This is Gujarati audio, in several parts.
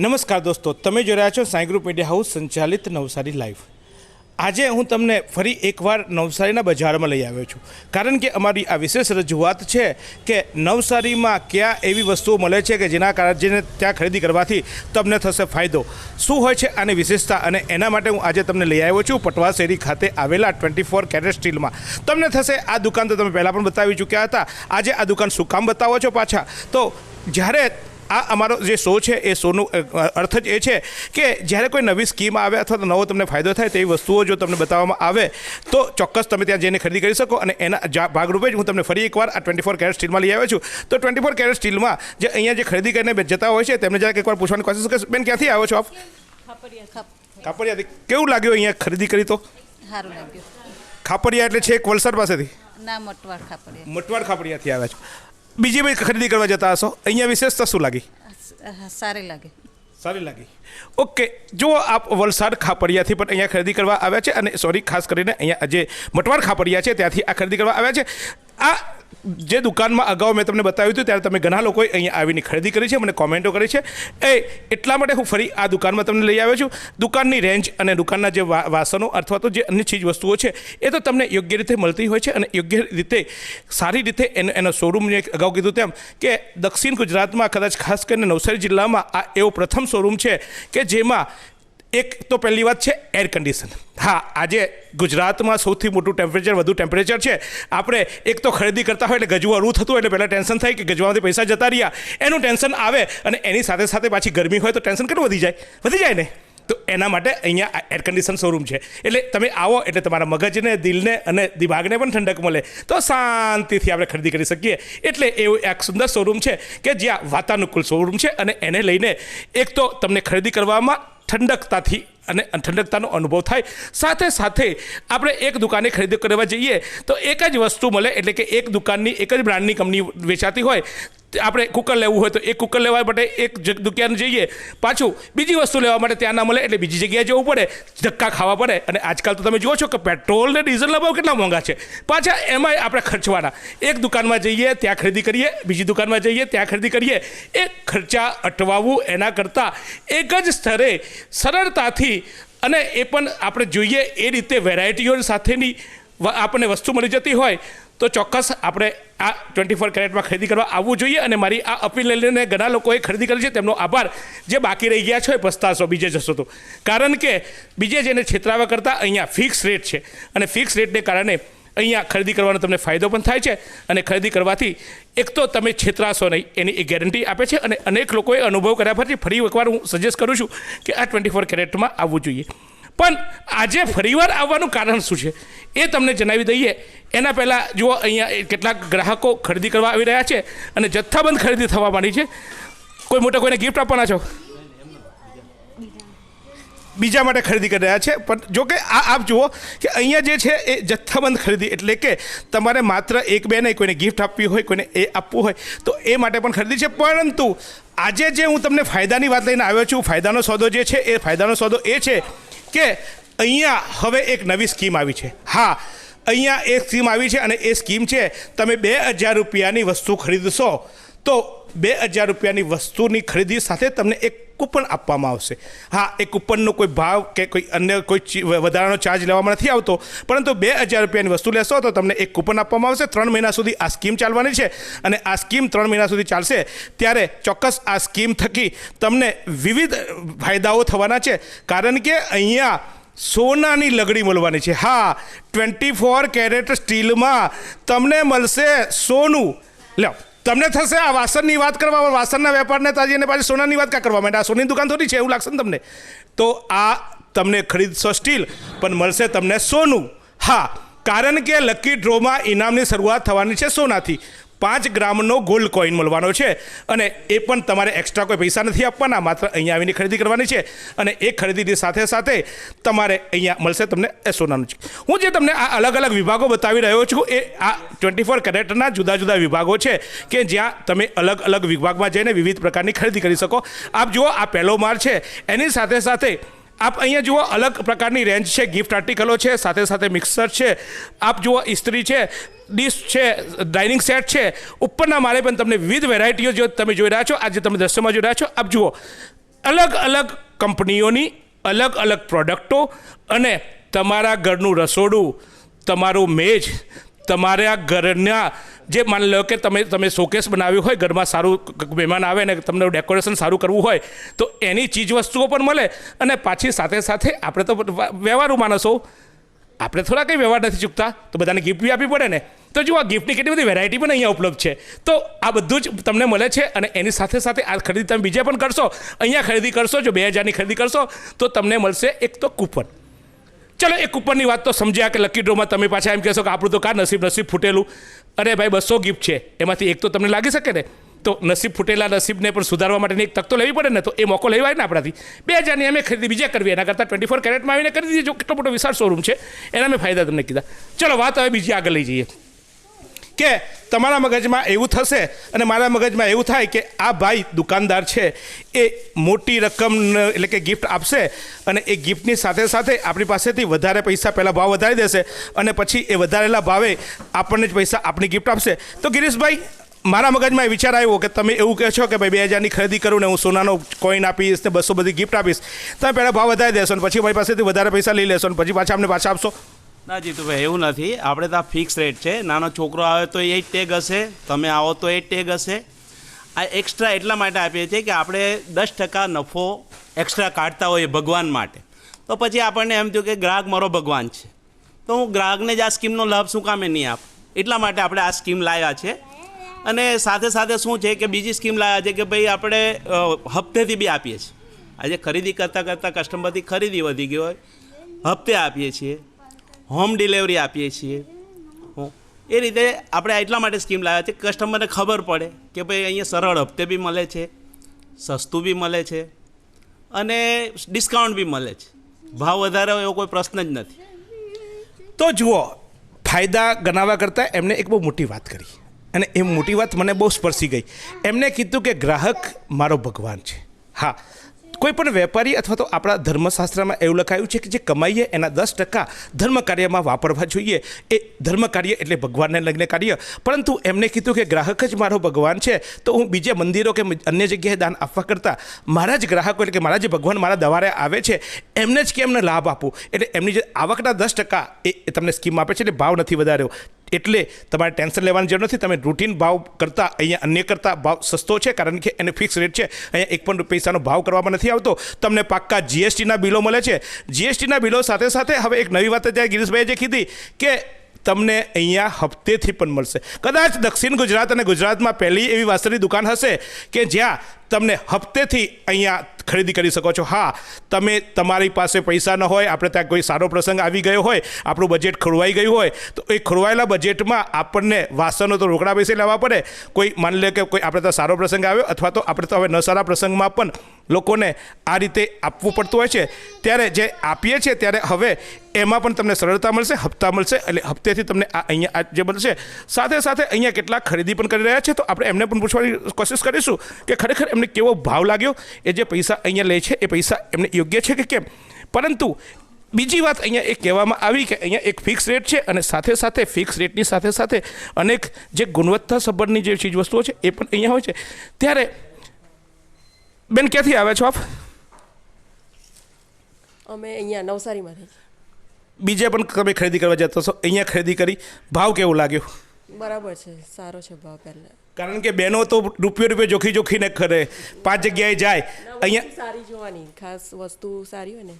નમસ્કાર દોસ્તો, તમે જોઈ રહ્યા છો સાંઈ ગ્રુપ મીડિયા હાઉસ સંચાલિત નવસારી લાઈવ। આજે હું તમને ફરી એકવાર નવસારીના બજારમાં લઈ આવ્યો છું, કારણ કે અમારી આ વિશેષ રજૂઆત છે કે નવસારીમાં કયા એવી વસ્તુઓ મળે છે કે જેના કારણે ત્યાં ખરીદી કરવાથી તમને થશે ફાયદો। શું હોય છે આની વિશેષતા, અને એના માટે હું આજે તમને લઈ આવ્યો છું પટવા શેરી ખાતે આવેલા 24 કેરેટ સ્ટીલમાં। તમને થશે આ દુકાન તો તમે પહેલાં પણ બતાવી ચૂક્યા હતા, આજે આ દુકાન શું કામ બતાવો છો પાછા? તો જ્યારે આ અમારો જે શો છે એ શોનું અર્થ જ એ છે કે જ્યારે કોઈ નવી સ્કીમ આવે અથવા તો નવો તમને ફાયદો થાય તેવી વસ્તુઓ જો તમને બતાવવામાં આવે તો ચોક્કસ તમે ત્યાં જઈને ખરીદી કરી શકો। અને એના ભાગરૂપે જ હું તમને ફરી એકવાર આ 24 કેરેટ સ્ટીલમાં લઈ આવ્યો છું। તો 24 કેરેટ સ્ટીલમાં જે અહીંયા જે ખરીદી કરીને જતા હોય છે તેમને જરાક એકવાર પૂછવાની કોશિશ કે બેન ક્યાંથી આવ્યો છો આપ? ખાપરિયાથી। કેવું લાગ્યું અહીંયા ખરીદી કરી? તો સારું લાગ્યું। ખાપરિયા એટલે છે એક વલસાડ પાસેથી? ના, મટવાડ ખાપરિયા। મટવાડ ખાપરિયાથી આવ્યા છો। બીજી બી ખરીદી કરવા જતા હશો, અહીંયા વિશેષતા શું લાગી? સારી લાગે। સારી લાગી, ઓકે। જો આપ વલસાડ ખાપરિયાથી પણ અહીંયા ખરીદી કરવા આવ્યા છે, અને સોરી ખાસ કરીને અહીંયા જે મટવાડ ખાપરિયા છે ત્યાંથી આ ખરીદી કરવા આવ્યા છે। આ જે દુકાનમાં અગાઉ મેં તમને બતાવ્યું હતું ત્યારે તમે ઘણા લોકોએ અહીંયા આવીને ખરીદી કરી છે, મને કોમેન્ટો કરી છે। એટલા માટે હું ફરી આ દુકાનમાં તમને લઈ આવ્યો છું। દુકાનની રેન્જ અને દુકાનના જે વાસણો અથવા તો જે અન્ય ચીજ વસ્તુઓ છે એ તો તમને યોગ્ય રીતે મળતી હોય છે, અને યોગ્ય રીતે સારી રીતે એનો શોરૂમ મેં અગાઉ કીધું તેમ કે દક્ષિણ ગુજરાતમાં કદાચ ખાસ કરીને નવસારી જિલ્લામાં આ એવો પ્રથમ શોરૂમ છે કે જેમાં એક તો પહેલી વાત છે એર કન્ડિશન। હા, આજે ગુજરાતમાં સૌથી મોટું વધુ ટેમ્પરેચર છે। આપણે એક તો ખરીદી કરતા હોય એટલે ગજવું અડવું થતું, એટલે પહેલાં ટેન્શન થાય કે ગજવામાંથી પૈસા જતા રહ્યા, એનું ટેન્શન આવે, અને એની સાથે સાથે પાછી ગરમી હોય તો ટેન્શન કેટલું વધી જાય ને। તો એના માટે અહીંયા એર કન્ડિશન શોરૂમ છે, એટલે તમે આવો એટલે તમારા મગજને, દિલને અને દિમાગને પણ ઠંડક મળે, તો શાંતિથી આપણે ખરીદી કરી શકીએ। એટલે એવું એક સુંદર શોરૂમ છે કે જ્યાં વાતાનુકૂળ શોરૂમ છે, અને એને લઈને એક તો તમને ખરીદી કરવામાં ઠંડકતાથી અને ઠંડકતાનો અનુભવ થાય, સાથે સાથે આપણે એક દુકાને ખરીદી કરવા જઈએ તો એક જ વસ્તુ મળે, એટલે કે એક દુકાનની એક જ બ્રાન્ડની કંપની વેચાતી હોય। આપણે કુકર લેવું હોય તો એક કુકર લેવા માટે એક દુકાન જઈએ, પાછું બીજી વસ્તુ લેવા માટે ત્યાં ના મળે એટલે બીજી જગ્યાએ જવું પડે, ધક્કા ખાવા પડે। અને આજકાલ તો તમે જુઓ છો કે પેટ્રોલ ને ડીઝલના ભાવ કેટલા મોંઘા છે, પાછા એમાંય આપણે ખર્ચવાના। એક દુકાનમાં જઈએ ત્યાં ખરીદી કરીએ, બીજી દુકાનમાં જઈએ ત્યાં ખરીદી કરીએ, એ ખર્ચા અટવાવું એના કરતાં એક જ સ્તરે સરળતાથી, અને એ પણ આપણે જોઈએ એ રીતે વેરાયટીઓ સાથેની આપણને વસ્તુ મળી જતી હોય તો ચોક્કસ આપણે આ 24 કેરેટમાં ખરીદી કરવા આવવું જોઈએ। અને મારી આ અપીલ લઈને ઘણા લોકોએ ખરીદી કરી છે, તેમનો આભાર। જે બાકી રહી ગયા છો એ પસ્તાશો બીજે જશો તો, કારણ કે બીજે જેને છેતરાવા કરતાં અહીંયા ફિક્સ રેટ છે, અને ફિક્સ રેટને કારણે અહીંયા ખરીદી કરવાનો તમને ફાયદો પણ થાય છે, અને ખરીદી કરવાથી એક તો તમે છેતરાશો નહીં એની એ ગેરંટી આપે છે। અને અનેક લોકોએ અનુભવ કર્યા પછી ફરી એકવાર હું સજેસ્ટ કરું છું કે આ 24 કેરેટમાં આવવું જોઈએ। પણ આજે ફરીવાર આવવાનું કારણ શું છે એ તમને જણાવી દઈએ। એના પહેલાં જુઓ, અહીંયા કેટલાક ગ્રાહકો ખરીદી કરવા આવી રહ્યા છે, અને જથ્થાબંધ ખરીદી થવા માંડી છે। કોઈ મોટા કોઈને ગિફ્ટ આપવાના છો? બીજા માટે ખરીદી કરી રહ્યા છે, પણ જો કે આપ જુઓ કે અહીંયા જે છે એ જથ્થાબંધ ખરીદી, એટલે કે તમારે માત્ર એક બે નહીં, કોઈને ગિફ્ટ આપવી હોય, કોઈને એ આપવું હોય તો એ માટે પણ ખરીદી છે। પરંતુ આજે જે હું તમને ફાયદાની વાત લઈને આવ્યો છું, ફાયદાનો સોદો જે છે એ ફાયદાનો સોદો એ છે કે અહીંયા હવે એક નવી સ્કીમ આવી છે। હા, અહીંયા એક સ્કીમ આવી છે, અને એ સ્કીમ છે તમે 2000 રૂપિયાની વસ્તુ ખરીદશો તો 2000 રૂપિયાની વસ્તુની ખરીદી સાથે તમને એક કૂપન આપવામાં આવશે। હા, એ કૂપનનો કોઈ ભાવ કે કોઈ અન્ય કોઈ વધારાનો ચાર્જ લેવામાં નથી આવતો, પરંતુ 2000 રૂપિયાની વસ્તુ લેશો તો તમને એક કૂપન આપવામાં આવશે। 3 મહિના સુધી આ સ્કીમ ચાલવાની છે, અને આ સ્કીમ 3 મહિના સુધી ચાલશે, ત્યારે ચોક્કસ આ સ્કીમ થકી તમને વિવિધ ફાયદાઓ થવાના છે, કારણ કે અહીંયા સોનાની લગડી મળવાની છે। હા, 24 કેરેટ સ્ટીલમાં તમને મળશે સોનું। લો, તમને થશે આ વાસણની વાત કરવા, વાસણના વેપારને તાજી અને પાછી સોનાની વાત ક્યાં કરવા માંડે? આ સોની દુકાન થોડી છે એવું લાગશે ને તમને? તો આ તમને ખરીદશો સ્ટીલ, પણ મળશે તમને સોનું। હા, કારણ કે લકી ડ્રોમાં ઇનામની શરૂઆત થવાની છે સોનાથી। 5 ગ્રામનો ગોલ્ડ કોઈન મળવાનો છે, અને એ પણ તમારે એક્સ્ટ્રા કોઈ પૈસા નથી આપવાના, માત્ર અહીંયા આવીને ખરીદી કરવાની છે, અને એ ખરીદીની સાથે સાથે તમારે અહીંયા મળશે તમને એ સોનાનું છે। હું જે તમને આ અલગ અલગ વિભાગો બતાવી રહ્યો છું એ આ 24 કેરેટના જુદા જુદા વિભાગો છે કે જ્યાં તમે અલગ અલગ વિભાગમાં જઈને વિવિધ પ્રકારની ખરીદી કરી શકો। આપ જુઓ, આ પહેલો માળ છે, એની સાથે સાથે आप अँ जुओ अलग प्रकार की रेंज है, गिफ्ट आर्टिकलों है, साथ साथ मिक्सर है, आप जुओ इस्त्री है, डिश है, डाइनिंग सेट है, उपरना माले पण तमने विविध वेरायटीओ जो तमे जोई रह्या छो, आज तमे दृश्यमां जोई रह्या छो। आप जुओ અલગ અલગ કંપનીઓની અલગ અલગ પ્રોડક્ટો અને તમારા ઘરનું રસોડું, તમારું મેજ, તમારા ઘરના જે માની લો કે તમે શોકેસ બનાવ્યું હોય, ઘરમાં સારું મહેમાન આવે ને તમને ડેકોરેશન સારું કરવું હોય તો એની ચીજ વસ્તુઓ પણ મળે. અને પાછી સાથે સાથે આપણે તો વ્યવહારુ માણસો, આપણે થોડા કંઈ વ્યવહાર નથી ચૂકતા તો બધાને ગિફ્ટ બી આપવી પડે ને. તો જુઓ, આ ગિફ્ટની કેટલી બધી વેરાયટી પણ અહીંયા ઉપલબ્ધ છે. તો આ બધું જ તમને મળે છે. અને એની સાથે સાથે આ ખરીદી તમે બીજે પણ કરશો, અહીંયા ખરીદી કરશો, જો 2000ની ખરીદી કરશો તો તમને મળશે એક તો કૂપન. ચલો એ કૂપનની વાત તો સમજ્યા કે લકી ડ્રોમાં તમે પાછા એમ કહેશો કે આપણું તો કા નસીબ ફૂટેલું. અરે ભાઈ, 200 ગિફ્ટ છે, એમાંથી એક તો તમને લાગી શકે ને. તો નસીબ ફૂટેલા નસીબને પણ સુધારવા માટેની એક તક તો લેવી પડે ને. તો એ મોકો લેવાય ને આપણાથી. 2000ની અમે ખરીદી બીજે કરવી, એના કરતાં 24 કેરેટમાં આવીને કરી દીધી. જો કેટલો મોટો વિશાળ શોરૂમ છે, એના મેં ફાયદા તમને કીધા. ચલો વાત હવે બીજી આગળ લઈ જઈએ કે તમારા મગજમાં એવું થશે અને મારા મગજમાં એવું થાય કે આ ભાઈ દુકાનદાર છે એ મોટી રકમ એટલે કે ગિફ્ટ આપશે અને એ ગિફ્ટની સાથે સાથે આપણી પાસેથી વધારે પૈસા પહેલાં ભાવ વધારી દેશે અને પછી એ વધારેલા ભાવે આપણને જ પૈસા આપણી ગિફ્ટ આપશે. તો ગિરીશભાઈ, મારા મગજમાં એ વિચાર આવ્યો કે તમે એવું કહો છો કે ભાઈ 2000ની ખરીદી કરું ને હું સોનાનો કોઈન આપીશ ને 200 બધી ગિફ્ટ આપીશ. તમે પહેલાં ભાવ વધારી દેશો ને પછી મારી પાસેથી વધારે પૈસા લઈ લેશો ને પછી પાછા અમને પાછા આપશો. ના જીતુભાઈ, એવું નથી. આપણે તો આ ફિક્સ રેટ છે. નાનો છોકરો આવે તો એ જ ટેગ હશે, તમે આવો તો એ જ ટેગ હશે. આ એક્સ્ટ્રા એટલા માટે આપીએ છીએ કે આપણે 10% નફો એક્સ્ટ્રા કાઢતા હોઈએ ભગવાન માટે. તો પછી આપણને એમ થયું કે ગ્રાહક મારો ભગવાન છે, તો હું ગ્રાહકને જ આ સ્કીમનો લાભ શું કામે નહીં આપું. એટલા માટે આપણે આ સ્કીમ લાવ્યા છે. અને સાથે સાથે શું છે કે બીજી સ્કીમ લાવ્યા છે કે ભાઈ આપણે હપ્તેથી બી આપીએ છીએ. આજે ખરીદી કરતાં કસ્ટમરથી ખરીદી વધી ગઈ હોય, હપ્તે આપીએ છીએ, હોમ ડિલિવરી આપીએ છીએ. એ રીતે આપણે એટલા માટે સ્કીમ લાવ્યા છે કસ્ટમરને ખબર પડે કે ભાઈ અહીંયા સરળ હપ્તે બી મળે છે, સસ્તું બી મળે છે અને ડિસ્કાઉન્ટ બી મળે છે. ભાવ વધારે હોય એવો કોઈ પ્રશ્ન જ નથી. તો જુઓ, ફાયદા ગણાવવા કરતાં એમને એક બહુ મોટી વાત કરી અને એ મોટી વાત મને બહુ સ્પર્શી ગઈ. એમને કીધું કે ગ્રાહક મારો ભગવાન છે. હા, કોઈ પણ વેપારી અથવા તો આપણા ધર્મશાસ્ત્રમાં એવું લખાયું છે કે જે કમાઈએ એના 10% ધર્મ કાર્યમાં વાપરવા જોઈએ. એ ધર્મ કાર્ય એટલે ભગવાનને લઈને કાર્ય. પરંતુ એમને કીધું કે ગ્રાહક જ મારો ભગવાન છે, તો હું બીજે મંદિરો કે અન્ય જગ્યાએ દાન આપવા કરતાં મારા જ ગ્રાહકો એટલે કે મારા જે ભગવાન મારા દવારે આવે છે એમને જ કેમ લાભ આપું. એટલે એમની જે આવકના 10% એ તમને સ્કીમ આપે છે. એટલે ભાવ નથી વધાર્યો. એટલે તમારે ટેન્શન લેવાની જરૂર નથી. તમે રૂટીન ભાવ કરતાં અહીંયા અન્ય કરતાં ભાવ સસ્તો છે કારણ કે એને ફિક્સ રેટ છે. અહીંયા એક પણ પૈસાનો ભાવ કરવામાં નથી આવતો. તમને પાક્કા જીએસટીના બિલો મળે છે. જીએસટીના બિલો સાથે સાથે હવે એક નવી વાત ત્યાં ગિરીશભાઈએ જે કીધી કે તમને અહીંયા હપ્તેથી પણ મળશે. કદાચ દક્ષિણ ગુજરાત અને ગુજરાતમાં પહેલી એવી વાસણની દુકાન હશે કે જ્યાં તમને હપ્તેથી અહીંયા ખરીદી કરી શકો છો. હા, તમે તમારી પાસે પૈસા ન હોય, આપણે ત્યાં કોઈ સારો પ્રસંગ આવી ગયો હોય, આપણું બજેટ ખોરવાઈ ગયું હોય તો એ ખોરવાયેલા બજેટમાં આપણને વાસણો તો રોકડા પૈસે લેવા પડે. કોઈ માની લે કે કોઈ આપણે ત્યાં સારો પ્રસંગ આવ્યો અથવા તો આપણે તો હવે ન સારા પ્રસંગમાં પણ લોકોને આ રીતે આપવું પડતું હોય છે. ત્યારે જે આપીએ છીએ ત્યારે હવે એમાં પણ તમને સરળતા મળશે, હપ્તા મળશે. એટલે હપ્તેથી તમને આ અહીંયા જે મળશે. સાથે સાથે અહીંયા કેટલાક ખરીદી પણ કરી રહ્યા છે તો આપણે એમને પણ પૂછવાની કોશિશ કરીશું કે ખરેખર એમને કેવો ભાવ લાગ્યો, એ જે પૈસા અહીંયા લે છે એ પૈસા એમને યોગ્ય છે કે કેમ. પરંતુ બીજી વાત અહીંયા એ કહેવામાં આવી કે અહીંયા એક ફિક્સ રેટ છે અને સાથે સાથે ફિક્સ રેટની સાથે સાથે અનેક જે ગુણવત્તા સંબંધની જે ચીજ વસ્તુઓ છે એ પણ અહીંયા હોય છે. ત્યારે બેન, ક્યાંથી આવ્યા છો આપ? અમે અહીંયા નવસારીમાંથી. બીજે પણ તમે ખરીદી કરવા જતો છો, અહીંયા ખરીદી કરી, ભાવ કેવો લાગ્યો? બરાબર છે, સારો છે ભાવ પહેલાં. કારણ કે બહેનો તો રૂપિયો જોખીને ખરે 5 જગ્યાએ જાય. અહીંયા સારી જોવાની, ખાસ વસ્તુ સારી હોય ને.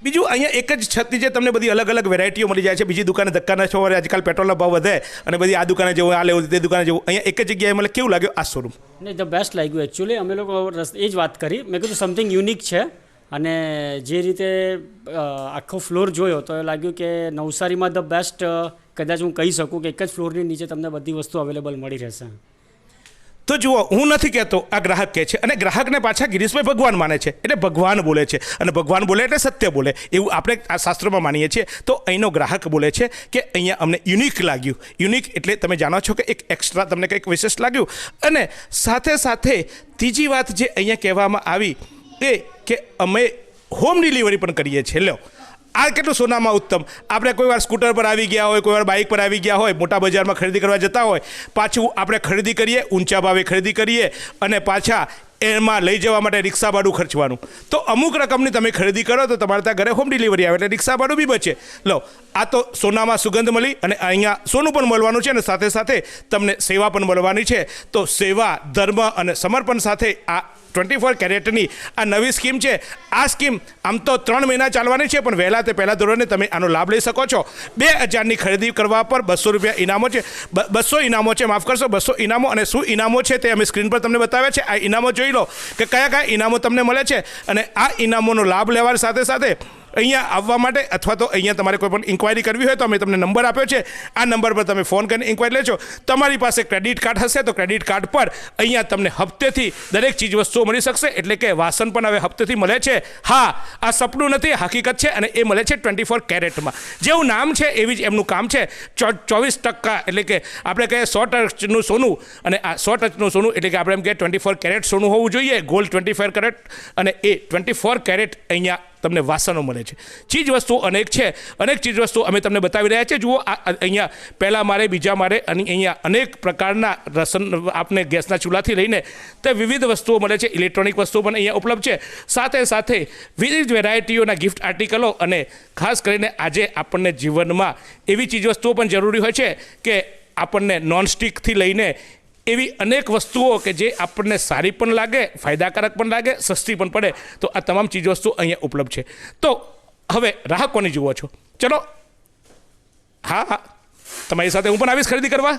બીજું અહીંયા એક જ છત નીચે તમને બધી અલગ અલગ વેરાયટીઓ મળી જાય છે. બીજી દુકાને ધક્કા ન છો, આજકાલ પેટ્રોલના ભાવ વધે અને બધી આ દુકાને જવું, આ લેવું, તે દુકાને જવું. અહીંયા એક જ જગ્યાએ મને કેવું લાગ્યું આ શોરૂમ? નહીં, ધ બેસ્ટ લાગ્યું એકચ્યુઅલી. અમે લોકો એ જ વાત કરી. મેં કીધું સમથિંગ યુનિક છે અને જે રીતે આખો ફ્લોર જોયો તો એ લાગ્યું કે નવસારીમાં ધ બેસ્ટ કદાચ હું કહી શકું કે એક જ ફ્લોરની નીચે તમને બધી વસ્તુ અવેલેબલ મળી રહેશે. તો જુઓ, હું નથી કહેતો, આ ગ્રાહક કહે છે અને ગ્રાહકને પાછા ગિરીશભાઈ ભગવાન માને છે. એટલે ભગવાન બોલે છે અને ભગવાન બોલે એટલે સત્ય બોલે એવું આપણે આ શાસ્ત્રોમાં માનીએ છીએ. તો અહીંનો ગ્રાહક બોલે છે કે અહીંયા અમને યુનિક લાગ્યું. યુનિક એટલે તમે જાણો છો કે એક એક્સ્ટ્રા તમને કંઈક વિશેષ લાગ્યું. અને સાથે સાથે ત્રીજી વાત જે અહીંયા કહેવામાં આવી એ કે અમે હોમ ડિલિવરી પણ કરીએ છીએ. લો, આ કેટલું સોનામાં ઉત્તમ. આપણે કોઈ વાર સ્કૂટર પર આવી ગયા હોય, કોઈ વાર બાઇક પર આવી ગયા હોય, મોટા બજારમાં ખરીદી કરવા જતા હોય, પાછું આપણે ખરીદી કરીએ, ઊંચા ભાવે ખરીદી કરીએ અને પાછા એમાં લઈ જવા માટે રિક્ષા ભાડું ખર્ચવાનું. તો અમુક રકમની તમે ખરીદી કરો તો તમારે ત્યાં ઘરે હોમ ડિલિવરી આવે એટલે રિક્ષા ભાડું બી બચે. લો, આ તો સોનામાં સુગંધ મળી અને અહીંયા સોનું પણ મળવાનું છે અને સાથે સાથે તમને સેવા પણ મળવાની છે. તો સેવા, ધર્મ અને સમર્પણ સાથે આ 24 કેરેટની આ નવી સ્કીમ છે. આ સ્કીમ આમ તો 3 મહિના ચાલવાની છે, પણ વહેલા તે પહેલા ધોરણે તમે આનો લાભ લઈ શકો છો. 2000ની ખરીદી કરવા પર 200 રૂપિયા ઇનામો છે. 200 ઇનામો છે, માફ કરશો, 200 ઇનામો. અને શું ઇનામો છે તે અમે સ્ક્રીન પર તમને બતાવ્યા છે. આ ઇનામો જોઈ લો કે કયા કયા ઇનામો તમને મળે છે. અને આ ઇનામોનો લાભ લેવા સાથે સાથે અહીંયા આવવા માટે અથવા તો અહીંયા તમારે કોઈ પણ ઇન્ક્વાયરી કરવી હોય તો અમે તમને નંબર આપ્યો છે. આ નંબર પર તમે ફોન કરીને ઇન્ક્વાયરી લેજો. તમારી પાસે ક્રેડિટ કાર્ડ હશે તો ક્રેડિટ કાર્ડ પર અહીંયા તમને હપ્તેથી દરેક ચીજ વસ્તુઓ મળી શકશે. એટલે કે વાસણ પણ હવે હપ્તેથી મળે છે. હા, આ સપનું નથી, હકીકત છે અને એ મળે છે 24 કેરેટમાં. જેવું નામ છે એવી જ એમનું કામ છે. 24% એટલે કે આપણે કહીએ 100 ટચનું સોનું, અને આ 100 ટચનું સોનું એટલે કે આપણે એમ કહીએ 24 કેરેટ સોનું હોવું જોઈએ, ગોલ્ડ 24 કેરેટ, અને એ 24 કેરેટ અહીંયા તમને વાસણો મળે છે. ચીજ વસ્તુઓ અનેક છે. અનેક ચીજ વસ્તુઓ અમે તમને બતાવી રહ્યા છીએ. જુઓ, અહીંયા પહેલા મારે, બીજા મારે અને અહીંયા અનેક પ્રકારના રસન આપને ગેસના ચૂલાથી લઈને તે વિવિધ વસ્તુઓ મળે છે. ઇલેક્ટ્રોનિક વસ્તુઓ પણ અહીંયા ઉપલબ્ધ છે. સાથે સાથે વિવિધ વેરાયટીઓના ગિફ્ટ આર્ટિકલો, અને ખાસ કરીને આજે આપણને જીવનમાં એવી ચીજ વસ્તુઓ પણ જરૂરી હોય છે કે આપણને નોનસ્ટિકથી લઈને એવી અનેક વસ્તુઓ કે જે આપણને સારી પણ લાગે, ફાયદાકારક પણ લાગે, સસ્તી પણ પડે. તો આ તમામ ચીજ વસ્તુઓ અહીંયા ઉપલબ્ધ છે. તો હવે રાહ કોની જુઓ છો? ચલો, હા, તમારી સાથે હું પણ આવીશ ખરીદી કરવા.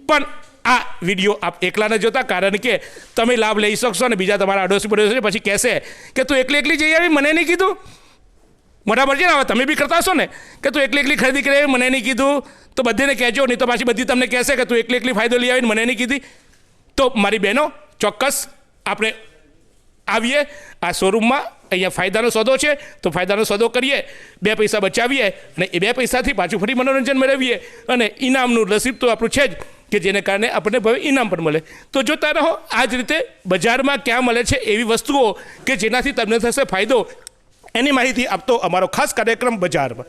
પણ આ વિડીયો આપ એકલા ન જોતા, કારણ કે તમે લાભ લઈ શકશો અને બીજા તમારા અડોશી પડોશી પછી કહેશે કે તું એકલી જઈ આવી, મને નહીં કીધું. મોટા પડશે ને, હવે તમે બી કરતા હશો ને કે તું એકલી ખરીદી કરી આવી, મને નહીં કીધું. તો બધીને કહેજો, નહીં તો પાછી બધી તમને કહેશે કે તું એકલી ફાયદો લઈ આવીને મને નહીં કીધી. તો મારી બહેનો, ચોક્કસ આપણે આવીએ આ શોરૂમમાં. અહીંયા ફાયદાનો સોદો છે તો ફાયદાનો સોદો કરીએ, 2 પૈસા બચાવીએ અને એ 2 પૈસાથી પાછું ફરી મનોરંજન મેળવીએ. અને ઇનામનું નસીબ તો આપણું છે જ કે જેને કારણે આપણને ભવે ઇનામ પણ મળે. તો જોતા રહો આ જ રીતે બજારમાં ક્યાં મળે છે એવી વસ્તુઓ કે જેનાથી તમને થશે ફાયદો. એની માહિતી આપતો અમારો ખાસ કાર્યક્રમ બજારમાં.